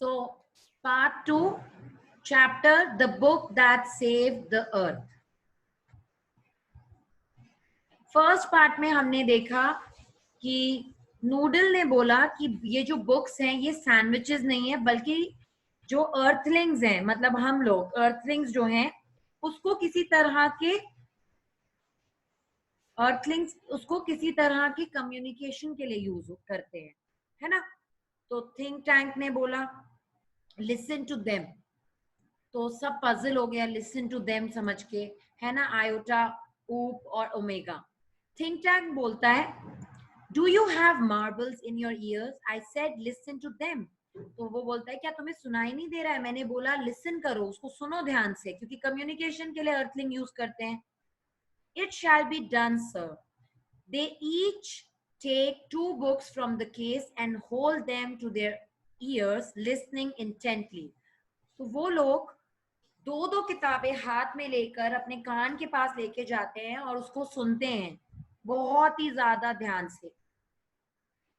So part 2, chapter The Book That Saved the Earth. First part में हमने देखा कि नूडल ने बोला कि ये जो बुक्स हैं ये सैंडविचेस नहीं है, बल्कि जो अर्थलिंग्स हैं, मतलब हम लोग अर्थलिंग्स जो हैं उसको किसी तरह के कम्युनिकेशन के लिए यूज करते हैं, है ना। तो थिंक टैंक ने बोला लिसन टू देम, तो सब पजल हो गया लिसन टू देम समझ के, है ना। आयोटा, ऊप और ओमेगा। थिंक टैंक बोलता है do you have marbles in your ears, I said listen to them. तो वो बोलता है क्या तुम्हें सुनाई नहीं दे रहा है, मैंने बोला लिसन करो, उसको सुनो ध्यान से, क्योंकि कम्युनिकेशन के लिए अर्थलिंग यूज करते हैं। It shall be done sir. They each take 2 books from the case and hold them to their ears listening intently. तो वो लोग 2 किताबें हाथ में लेकर अपने कान के पास लेके जाते हैं और उसको सुनते हैं बहुत ही ज्यादा ध्यान से।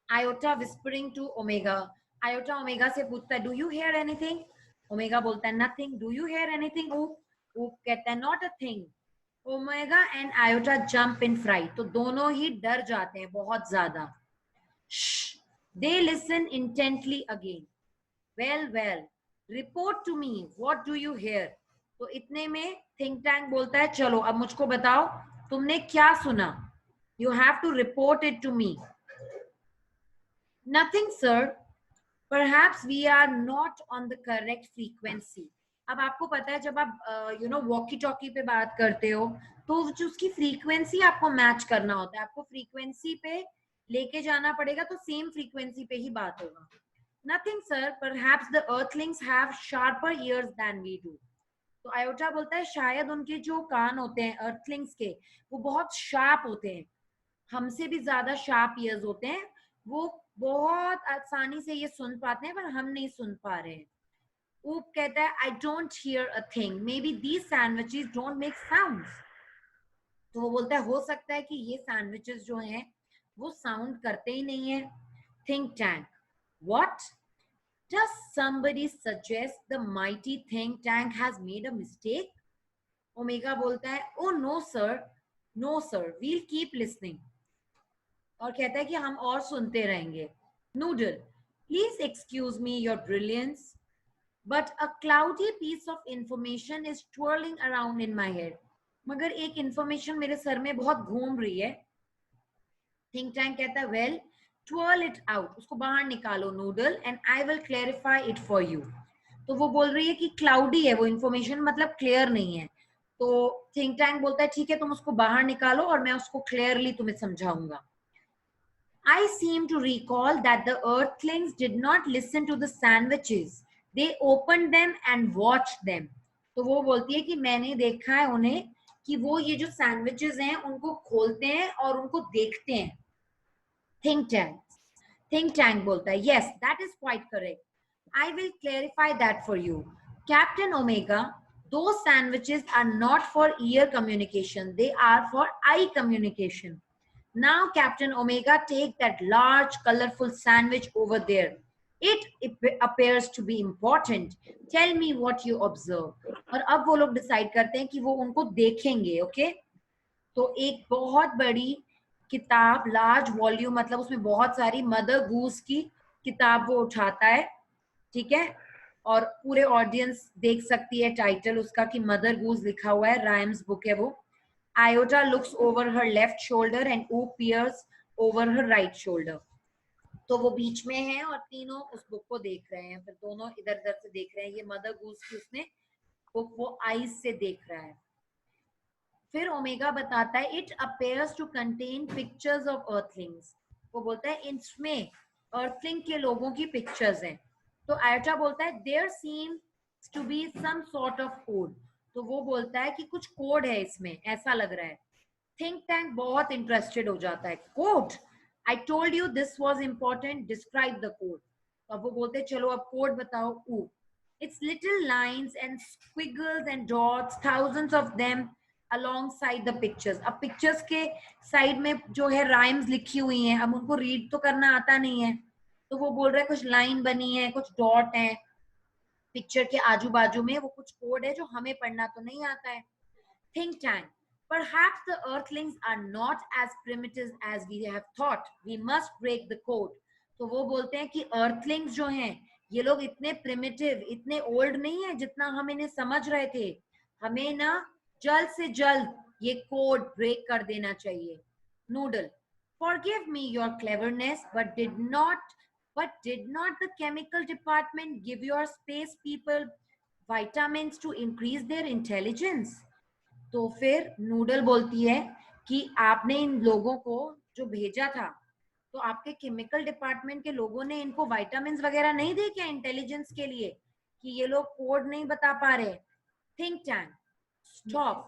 Iota whispering to omega, iota omega से पूछता है do you hear anything, omega बोलता है nothing. Do you hear anything, Oop कहता है not a thing. Omega and iota jump in fright, तो दोनों ही डर जाते हैं बहुत ज्यादा। They listen intently again, well well report to me what do you hear. तो इतने में थिंक टैंक बोलता है चलो अब मुझको बताओ तुमने क्या सुना, you have to report it to me. Nothing sir, perhaps we are not on the correct frequency. अब आपको पता है जब आप वॉकी टॉकी पे बात करते हो तो जो उसकी फ्रीक्वेंसी आपको मैच करना होता है, आपको फ्रीक्वेंसी पे लेके जाना पड़ेगा, तो सेम फ्रीक्वेंसी पे ही बात होगा। Nothing sir, perhaps the earthlings have sharper ears than we do. तो आयोटा बोलता है शायद उनके जो कान होते हैं अर्थलिंग्स के वो बहुत शार्प होते हैं, हमसे भी ज्यादा शार्प ईयर्स होते हैं, वो बहुत आसानी से ये सुन पाते हैं पर हम नहीं सुन पा रहे हैं। ऊप कहता है I don't hear a thing, may be these sandwiches don't make sounds. तो वो बोलता है हो सकता है कि ये सैंडविचेस जो हैं वो साउंड करते ही नहीं है। Think tank, what, does somebody suggest the mighty think tank has made a mistake? Omega बोलता है oh no sir, no sir, we'll keep listening, और कहता है कि हम और सुनते रहेंगे। Noodle, please excuse me your brilliance but a cloudy piece of information is twirling around in my head. मगर एक इंफॉर्मेशन मेरे सर में बहुत घूम रही है। थिंक टैंक कहता है वेल ट्विर्ल इट आउट, उसको बाहर निकालो noodle and I will clarify it for you. तो वो बोल रही है कि क्लाउडी है वो इंफॉर्मेशन, मतलब क्लियर नहीं है। तो थिंक टैंक बोलता है ठीक है तुम उसको बाहर निकालो और मैं उसको क्लियरली तुम्हें समझाऊंगा। I seem to recall that the earthlings did not listen to the sandwiches. They opened them and watched them. तो वो बोलती है कि मैंने देखा है उन्हें कि वो ये जो सैंडविचेस हैं उनको खोलते हैं और उनको देखते हैं। थिंक टैंक बोलता है yes, that is quite correct. I will clarify that for you. Captain Omega, those sandwiches are not for ear communication. They are for eye communication. Now, Captain Omega, take that large, colorful sandwich over there. It appears to be important. Tell me what you observe. और अब वो लोग decide करते हैं कि वो उनको देखेंगे, ओके। तो एक बहुत बड़ी किताब, लार्ज वॉल्यूम, मतलब उसमें बहुत सारी मदर गूस की किताब वो उठाता है, ठीक है। और पूरे ऑडियंस देख सकती है टाइटल उसका कि मदर गूस लिखा हुआ है, राइम्स बुक है वो। Iota looks over her left shoulder and Oop peers over her right shoulder. तो वो बीच में है और तीनों उस बुक को देख रहे हैं, फिर दोनों इधर उधर से देख रहे हैं। ये मदर गूस की उसने बुक वो आईज से देख रहा है। फिर ओमेगा बताता है it appears to contain pictures of earthlings. वो बोलता है इसमें अर्थलिंग के लोगों की पिक्चर्स हैं। तो आयोटा बोलता है there seems to be some sort of code. तो वो बोलता है कि कुछ कोड है इसमें, ऐसा लग रहा है। थिंक टैंक बहुत इंटरेस्टेड हो जाता है। Code, I told you this was important, describe the code. अब वो बोलते हैं चलो अब कोड बताओ। It's little lines and squiggles and dots, thousands of them alongside the pictures. अब पिक्चर्स के साइड में जो है राइम्स लिखी हुई हैं, अब उनको रीड तो करना आता नहीं है, तो वो बोल रहा है कुछ लाइन बनी है, कुछ डॉट है, पिक्चर के आजू बाजू में वो कुछ कोड है जो हमें पढ़ना तो नहीं आता है. Think tank. Perhaps the earthlings are not as primitive as we have thought. We must break the code. तो वो बोलते हैं कि earthlings जो हैं ये लोग इतने primitive, इतने old नहीं है जितना हम इन्हें समझ रहे थे. हमें ना जल्द से जल्द ये कोड ब्रेक कर देना चाहिए. Noodle, forgive me your cleverness, but did not the chemical department give your space people vitamins to increase their intelligence? तो फिर नूडल बोलती है कि आपने इन लोगों को जो भेजा था तो आपके केमिकल डिपार्टमेंट के लोगों ने इनको विटामिन्स वगैरह नहीं दिए क्या इंटेलिजेंस के लिए कि ये लोग कोड नहीं बता पा रहे. Think tank, stop.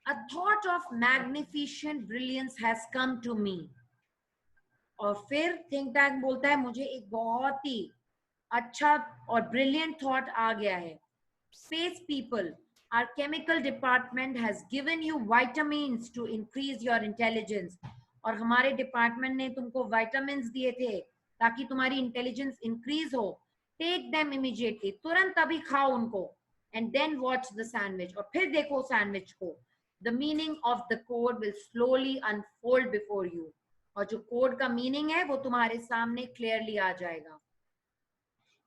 A thought of magnificent brilliance has come to me. और फिर थिंक टैंक बोलता है मुझे एक बहुत ही अच्छा और ब्रिलियंट थॉट आ गया है. Space people, our chemical department has given you vitamins to increase your intelligence. और हमारे डिपार्टमेंट ने तुमको vitamins दिए थे ताकि तुम्हारी इंटेलिजेंस इंक्रीज हो. टेक देम इमीडिएटली, तुरंत अभी खाओ उनको. And then watch the sandwich, और फिर देखो सैंडविच को. The meaning of the code will slowly unfold before you. और जो कोड का मीनिंग है वो तुम्हारे सामने क्लियरली आ जाएगा.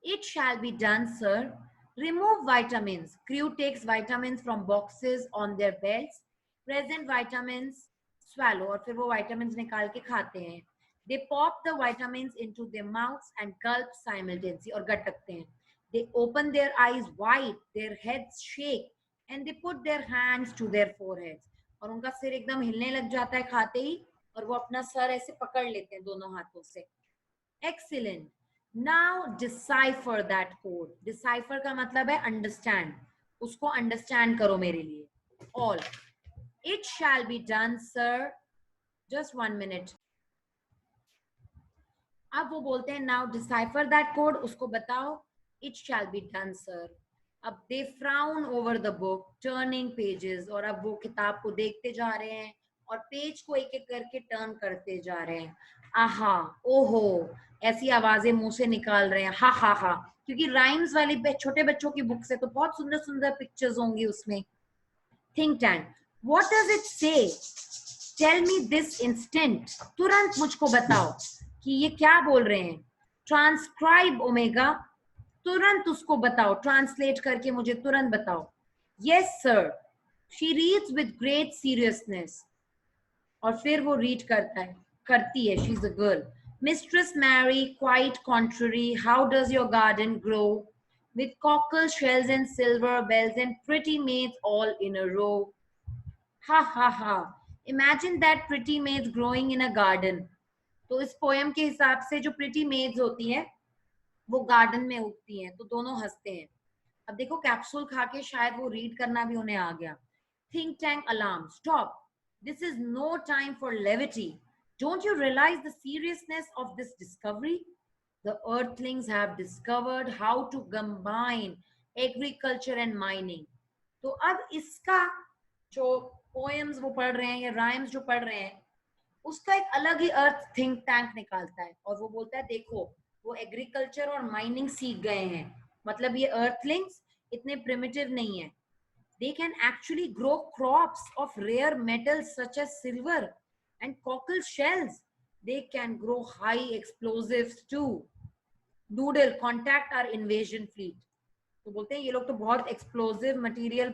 It shall be done sir. Remove vitamins. Crew takes vitamins from boxes on their belts. Present vitamins, swallow. और फिर वो vitamins निकाल के खाते हैं. They pop the vitamins into their mouths and gulp simultaneously. और गटकते हैं. They open their eyes wide, their heads shake, and they put their hands to their foreheads. और उनका सिर एकदम हिलने लग जाता है खाते ही, और वो अपना सर ऐसे पकड़ लेते हैं दोनों हाथों से. Excellent. Now decipher that code. Decipher का मतलब है understand. उसको understand करो मेरे लिए. All. It shall be done, sir. Just 1 minute. अब वो बोलते हैं now decipher that code. उसको बताओ. It shall be done, sir. अब they frown over the book, turning pages. और अब वो किताब को देखते जा रहे हैं और पेज को एक एक करके टर्न करते जा रहे हैं. आहा, ओहो, ऐसी आवाजें मुंह से निकाल रहे हैं. हा हा हा. क्योंकि राइम्स वाली छोटे बच्चों की बुक से तो बहुत सुंदर सुंदर पिक्चर्स होंगी उसमें. Think tank, what does it say? Tell me this instant. तुरंत मुझको बताओ कि ये क्या बोल रहे हैं. Transcribe omega. तुरंत उसको बताओ, ट्रांसलेट करके मुझे तुरंत बताओ. Yes sir. She reads with great seriousness. और फिर वो रीड करती है. She is a girl. Mistress Mary, quite contrary, how does your garden grow? With cockle shells and silver bells and pretty maids all in a row. Ha ha ha. Imagine that pretty maids growing in a garden. तो इस poem के हिसाब से जो pretty maids होती हैं वो garden में उगती हैं. तो दोनों हंसते हैं. अब देखो कैप्सूल खा के शायद वो रीड करना भी उन्हें आ गया. Think tank alarm. Stop. This is no time for levity. Don't you realize the seriousness of this discovery? The earthlings have discovered how to combine agriculture and mining. तो अब इसका जो poems वो पढ़ रहे हैं या rhymes जो पढ़ रहे हैं उसका एक अलग ही अर्थ थिंक टैंक निकालता है. और वो बोलता है देखो वो एग्रीकल्चर और माइनिंग सीख गए हैं. मतलब ये earthlings इतने primitive नहीं है. They can actually grow crops of rare metals such as silver and cockle shells. They can grow high explosives too. Noodle, contact our invasion fleet. तो बोलते हैं ये लोग तो बहुत एक्सप्लोसिव मटेरियल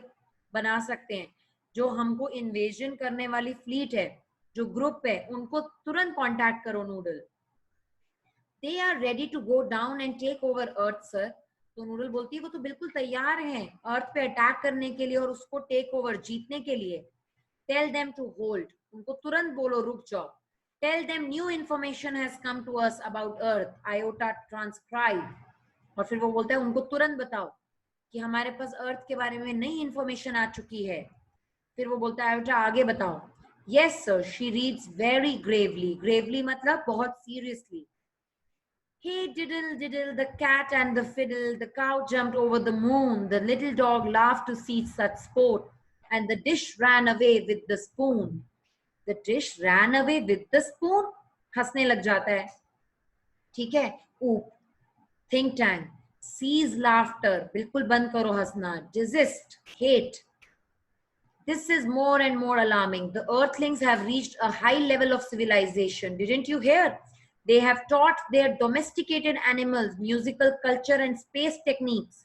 बना सकते हैं. जो हमको इन्वेजन करने वाली फ्लीट है, जो ग्रुप है, उनको तुरंत कांटेक्ट करो noodle. They are ready to go down and take over Earth, sir. तो नूडल बोलती है वो तो बिल्कुल तैयार हैं अर्थ पे अटैक करने के लिए और उसको टेक ओवर जीतने के लिए. Tell them to hold. उनको तुरंत बोलो रुक जाओ. Tell them new information has come to us about Earth. Iota transcribe. और फिर वो बोलता है उनको तुरंत बताओ कि हमारे पास अर्थ के बारे में नई इंफॉर्मेशन आ चुकी है. फिर वो बोलता है आयोटा आगे बताओ. Yes sir, she reads very gravely. Gravely मतलब बहुत seriously. Hey diddle diddle, the cat and the fiddle, the cow jumped over the moon, the little dog laughed to see such sport, and the dish ran away with the spoon. The dish ran away with the spoon? हंसने लग जाता है. ठीक है. Oop. Think tank. Cease laughter. बिल्कुल बंद करो हंसना. Desist. Hate. This is more and more alarming. The earthlings have reached a high level of civilization. Didn't you hear? They have taught their domesticated animals musical culture and space techniques.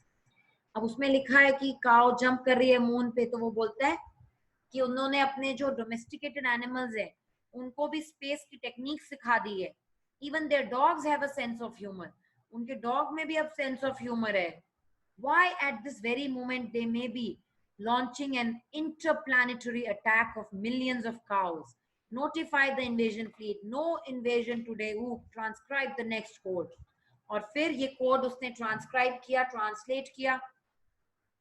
अब उसमें लिखा है कि cow jump कर रही है moon पे, तो वो बोलता है कि उन्होंने अपने जो डोमेस्टिकेटेड एनिमल्स है उनको भी स्पेस की टेक्निक सिखा दी है. Even their dogs have a sense of humour. उनके डॉग में भी अब सेंस ऑफ ह्यूमर है. Why at this very moment they may be launching an interplanetary attack of millions of cows. Notify the invasion fleet. No invasion today. Transcribe the next code. और फिर ये code उसने transcribe किया, translate किया.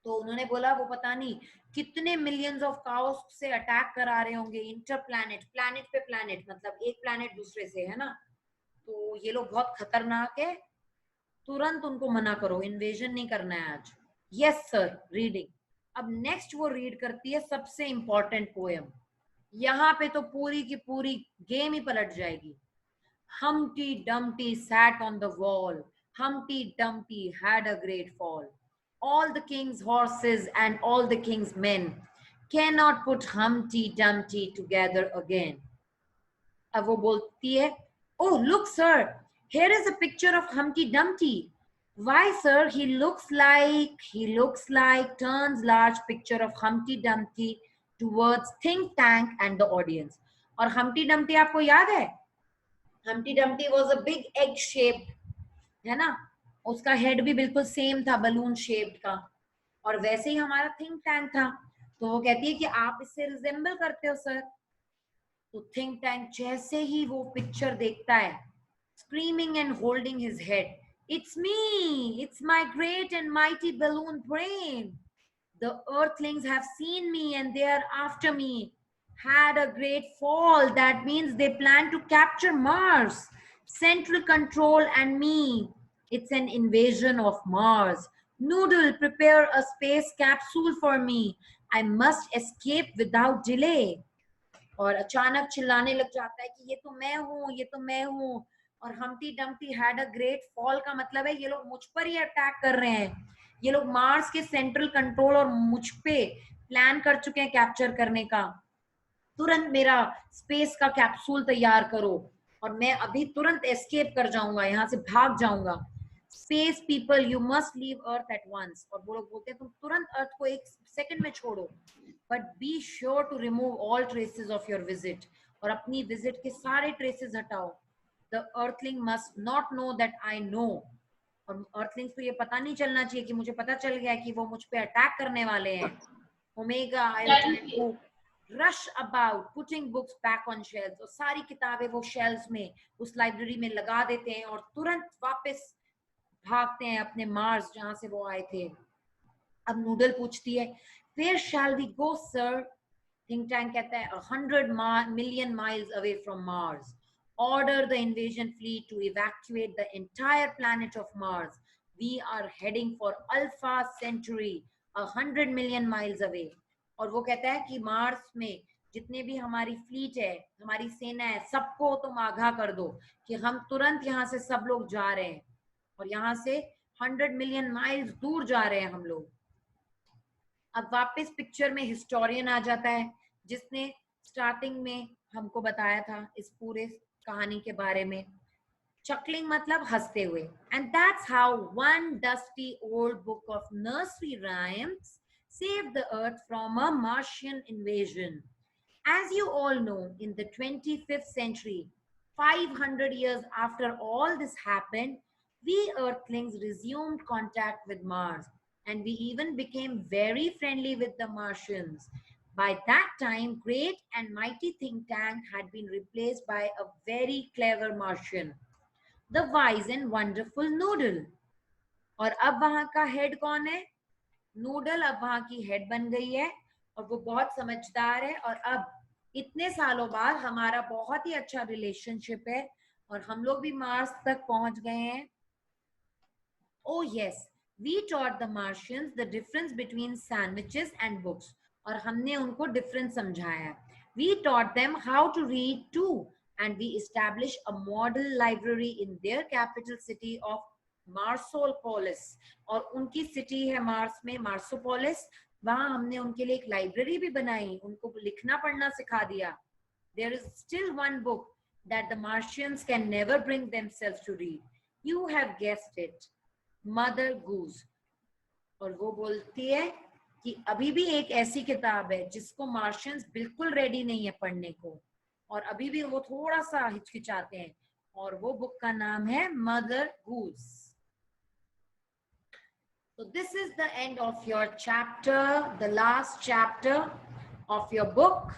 तो उन्होंने बोला वो पता नहीं कितने मिलियंस ऑफ काउस से अटैक करा रहे होंगे. इंटर प्लैनेट, प्लैनेट पे प्लैनेट, मतलब एक प्लैनेट दूसरे से, है ना. तो ये लोग बहुत खतरनाक है. तुरंत उनको मना करो, इन्वेजन नहीं करना है आज. Yes sir. रीडिंग. अब नेक्स्ट वो रीड करती है सबसे इंपॉर्टेंट पोएम. यहाँ पे तो पूरी की पूरी गेम ही पलट जाएगी. Humpty Dumpty sat on the wall. Humpty Dumpty had a great fall. All the king's horses and all the king's men cannot put Humpty Dumpty together again. अब वो बोलती है, oh look sir, here is a picture of Humpty Dumpty. Why sir, he looks like turns large picture of Humpty Dumpty towards think tank and the audience. और Humpty Dumpty आपको याद है? Humpty Dumpty was a big egg shaped, है ना. उसका head भी बिल्कुल same था, बलून शेप्ड का. और वैसे ही हमारा थिंक टैंक था. तो वो कहती है कि आप इससे रिजेंबल करते हो सर. तो थिंक टैंक जैसे ही वो पिक्चर देखता है, screaming and holding his head, it's me, it's my great and mighty balloon brain. The earthlings have seen me and they are after me. Had a great fall. That means they plan to capture Mars. Central control and me. It's an invasion of Mars. Noodle, prepare a space capsule for me. I must escape without delay. और अचानक चिल्लाने लग जाता है कि ये तो मैं हूँ, ये तो मैं हूँ. और Humpty Dumpty had a great fall का मतलब है ये लोग मुझ पर ही अटैक कर रहे हैं. ये लोग मार्स के सेंट्रल कंट्रोल और मुझ पे प्लान कर चुके हैं कैप्चर करने का. तुरंत मेरा स्पेस का कैप्सूल तैयार करो और मैं अभी तुरंत एस्केप कर जाऊंगा, यहाँ से भाग जाऊंगा. Space people, you must leave Earth at once. और वो लोग बोलते हैं तुम तुरंत अर्थ को एक सेकंड में छोड़ो. But be sure to remove all traces of your visit. और अपनी विजिट के सारे ट्रेसेस हटाओ. The earthling must not know that I know. और अर्थलिंग्स को ये पता नहीं चलना चाहिए कि मुझे पता चल गया कि वो मुझ पे अटैक करने वाले हैं. Omega, I will rush about putting books back on shelves. और सारी किताबें वो शेल्व्स में उस लाइब्रेरी में लगा देते हैं और तुरंत वापस भागते हैं अपने मार्स जहां से वो आए थे. अब नूडल पूछती है, where shall we go sir? Think tank कहता है 100 million miles away from Mars. Order the invasion fleet to evacuate the entire planet of Mars. We are heading for Alpha Centauri, 100 million miles away. और वो कहता है कि Mars में जितने भी हमारी फ्लीट है, हमारी सेना है, सबको तुम आगाह कर दो कि हम तुरंत यहाँ से सब लोग जा रहे हैं और यहाँ से 100 मिलियन माइल्स दूर जा रहे हैं हम लोग. अब वापस पिक्चर में हिस्टोरियन आ जाता है जिसने स्टार्टिंग में हमको बताया था इस पूरे कहानी के बारे में. chuckling मतलब हंसते हुए. And that's how one dusty old book of nursery rhymes saved the earth from a Martian invasion. As you all know, in the 25th century, 500 years after all this happened, we Earthlings resumed contact with Mars, and we even became very friendly with the Martians. By that time, great and mighty think tank had been replaced by a very clever Martian, the wise and wonderful Noodle. और अब वहां का head कौन है? Noodle अब वहां की head बन गई है और वो बहुत समझदार है. और अब इतने सालों बाद हमारा बहुत ही अच्छा रिलेशनशिप है और हम लोग भी मार्स तक पहुंच गए हैं. Oh yes, we taught the Martians the difference between sandwiches and books. और हमने उनको डिफरेंस समझाया. We taught them how to read too, and we established a model library in their capital city of मार्सोपोलिस, और उनकी city है Mars में, मार्सोपोलिस। वहां हमने उनके लिए एक लाइब्रेरी भी बनाई, उनको लिखना पढ़ना सिखा दिया. There is still one book that the Martians can never bring themselves to read. You have guessed it, Mother Goose. और वो बोलती है कि अभी भी एक ऐसी किताब है जिसको मार्शियंस बिल्कुल रेडी नहीं है पढ़ने को, और अभी भी वो थोड़ा सा हिचकिचाते हैं, और वो बुक का नाम है mother goose. So this is the end of your chapter, the last chapter of your book.